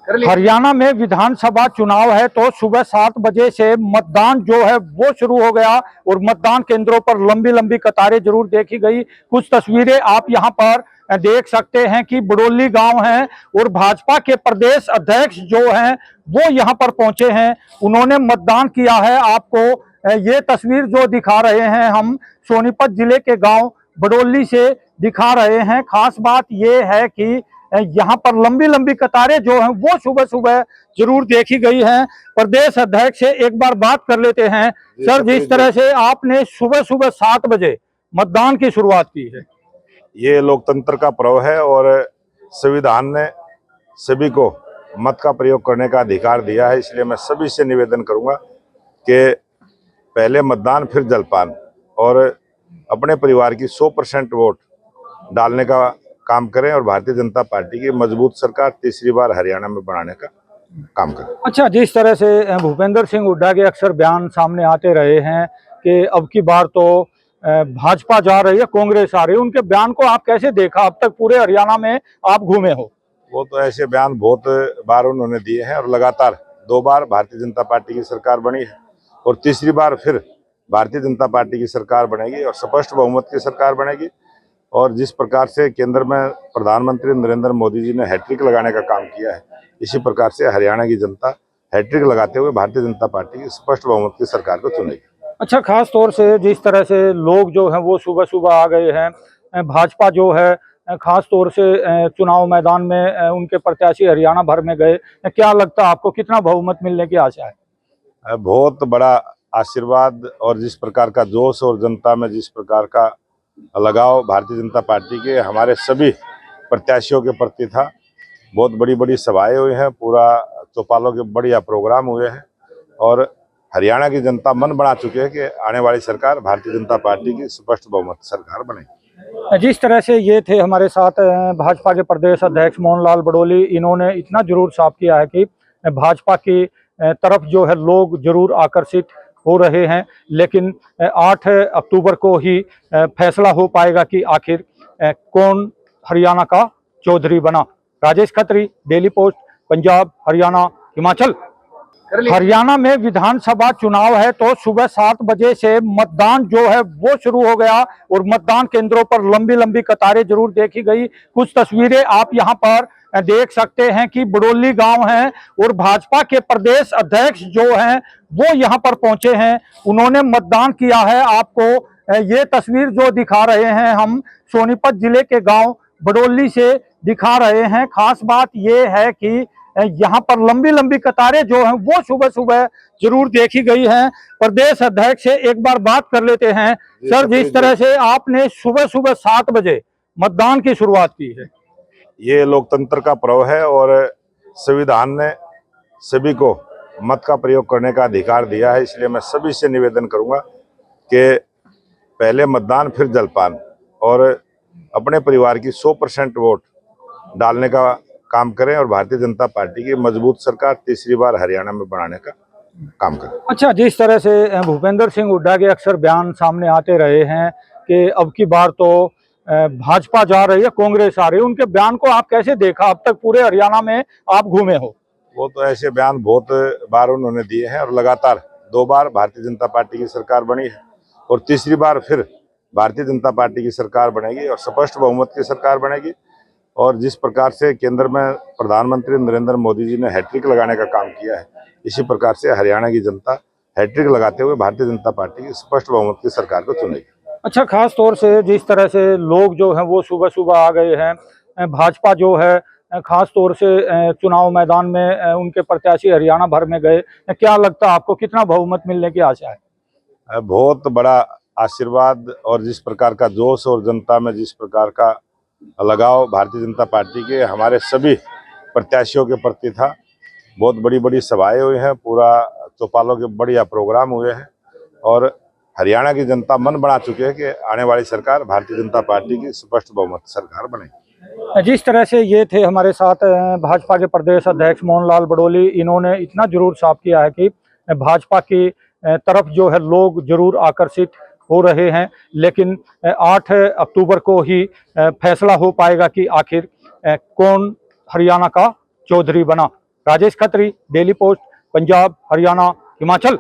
हरियाणा में विधानसभा चुनाव है तो सुबह 7 बजे से मतदान जो है वो शुरू हो गया और मतदान केंद्रों पर लंबी लंबी कतारें जरूर देखी गई। कुछ तस्वीरें आप यहां पर देख सकते हैं कि बड़ोली गांव है और भाजपा के प्रदेश अध्यक्ष जो हैं वो यहां पर पहुंचे हैं, उन्होंने मतदान किया है। आपको ये तस्वीर जो दिखा रहे हैं हम सोनीपत जिले के गाँव बड़ोली से दिखा रहे हैं। खास बात ये है कि यहाँ पर लंबी लंबी कतारें जो हैं वो सुबह सुबह जरूर देखी गई हैं। प्रदेश अध्यक्ष से एक बार बात कर लेते हैं। सर, जिस तरह से आपने सुबह सुबह 7 बजे मतदान की शुरुआत की है, ये लोकतंत्र का पर्व है और संविधान ने सभी को मत का प्रयोग करने का अधिकार दिया है, इसलिए मैं सभी से निवेदन करूंगा कि पहले मतदान फिर जलपान और अपने परिवार की 100% वोट डालने का काम करें और भारतीय जनता पार्टी की मजबूत सरकार तीसरी बार हरियाणा में बनाने का काम करें। अच्छा, जिस तरह से भूपेंद्र सिंह हुड्डा के अक्सर बयान सामने आते रहे हैं कि अब की बार तो भाजपा जा रही है, कांग्रेस आ रही है, उनके बयान को आप कैसे देखा? अब तक पूरे हरियाणा में आप घूमे हो। वो तो ऐसे बयान बहुत बार उन्होंने दिए हैं और लगातार 2 बार भारतीय जनता पार्टी की सरकार बनी है और तीसरी बार फिर भारतीय जनता पार्टी की सरकार बनेगी और स्पष्ट बहुमत की सरकार बनेगी। और जिस प्रकार से केंद्र में प्रधानमंत्री नरेंद्र मोदी जी ने हैट्रिक लगाने का काम किया है, इसी प्रकार से हरियाणा की जनता हैट्रिक लगाते हुए भारतीय जनता पार्टी की स्पष्ट बहुमत की सरकार को चुनेगी। अच्छा, खास तौर से जिस तरह से लोग जो हैं वो सुबह सुबह आ गए हैं, भाजपा जो है खास तौर से चुनाव मैदान में उनके प्रत्याशी हरियाणा भर में गए, क्या लगता है आपको कितना बहुमत मिलने की आशा है? बहुत बड़ा आशीर्वाद और जिस प्रकार का जोश और जनता में जिस प्रकार का लगाव भारतीय जनता पार्टी के हमारे सभी प्रत्याशियों के प्रति था। बहुत बड़ी बड़ी सभाएं हुई हैं, पूरा चौपालों के बढ़िया प्रोग्राम हुए हैं और हरियाणा की जनता मन बना चुकी है कि आने वाली सरकार भारतीय जनता पार्टी की स्पष्ट बहुमत सरकार बनेगी। जिस तरह से ये थे हमारे साथ भाजपा के प्रदेश अध्यक्ष मोहनलाल बड़ोली, इन्होंने इतना जरूर साफ किया है कि भाजपा की तरफ जो है लोग जरूर आकर्षित हो रहे हैं, लेकिन 8 अक्टूबर को ही फैसला हो पाएगा कि आखिर कौन हरियाणा का चौधरी बना। Rajesh Khatri, daily post, Punjab, Haryana, Himachal. हरियाणा में विधानसभा चुनाव है तो सुबह 7 बजे से मतदान जो है वो शुरू हो गया और मतदान केंद्रों पर लंबी लंबी कतारें जरूर देखी गई। कुछ तस्वीरें आप यहां पर देख सकते हैं कि बड़ोली गांव है और भाजपा के प्रदेश अध्यक्ष जो हैं वो यहां पर पहुंचे हैं, उन्होंने मतदान किया है। आपको ये तस्वीर जो दिखा रहे हैं हम सोनीपत जिले के गाँव बड़ोली से दिखा रहे हैं। खास बात ये है कि यहाँ पर लंबी लंबी कतारें जो हैं वो सुबह सुबह जरूर देखी गई हैं। प्रदेश अध्यक्ष से एक बार बात कर लेते हैं। सर, जिस तरह से आपने सुबह सुबह 7 बजे मतदान की शुरुआत की है, ये लोकतंत्र का पर्व है और संविधान ने सभी को मत का प्रयोग करने का अधिकार दिया है, इसलिए मैं सभी से निवेदन करूंगा कि पहले मतदान फिर जलपान और अपने परिवार की 100% वोट डालने का काम करें और भारतीय जनता पार्टी की मजबूत सरकार तीसरी बार हरियाणा में बनाने का काम करें। अच्छा, जिस तरह से भूपेंद्र सिंह हुड्डा के अक्सर बयान सामने आते रहे हैं कि अब की बार तो भाजपा जा रही है, कांग्रेस आ रही है, उनके बयान को आप कैसे देखा? अब तक पूरे हरियाणा में आप घूमे हो। वो तो ऐसे बयान बहुत बार उन्होंने दिए हैं और लगातार 2 बार भारतीय जनता पार्टी की सरकार बनी है और तीसरी बार फिर भारतीय जनता पार्टी की सरकार बनेगी और स्पष्ट बहुमत की सरकार बनेगी। और जिस प्रकार से केंद्र में प्रधानमंत्री नरेंद्र मोदी जी ने हैट्रिक लगाने का काम किया है, इसी प्रकार से हरियाणा की जनता हैट्रिक लगाते हुए भारतीय जनता पार्टी की स्पष्ट बहुमत की सरकार को चुनेगी। अच्छा, खास तौर से जिस तरह से लोग जो हैं वो सुबह सुबह आ गए हैं, भाजपा जो है खास तौर से चुनाव मैदान में उनके प्रत्याशी हरियाणा भर में गए, क्या लगता है आपको कितना बहुमत मिलने की आशा है? बहुत बड़ा आशीर्वाद और जिस प्रकार का जोश और जनता में जिस प्रकार का लगाव भारतीय जनता पार्टी के हमारे सभी प्रत्याशियों के प्रति था। बहुत बड़ी बड़ी सभाएं हुई हैं, पूरा चौपालों के बढ़िया प्रोग्राम हुए हैं और हरियाणा की जनता मन बना चुकी है कि आने वाली सरकार भारतीय जनता पार्टी की स्पष्ट बहुमत सरकार बनेगी। जिस तरह से ये थे हमारे साथ भाजपा के प्रदेश अध्यक्ष मोहनलाल बड़ोली, इन्होंने इतना जरूर साफ किया है कि भाजपा की तरफ जो है लोग जरूर आकर्षित हो रहे हैं, लेकिन 8 अक्टूबर को ही फैसला हो पाएगा कि आखिर कौन हरियाणा का चौधरी बना। Rajesh Khatri, daily post, Punjab, Haryana, Himachal.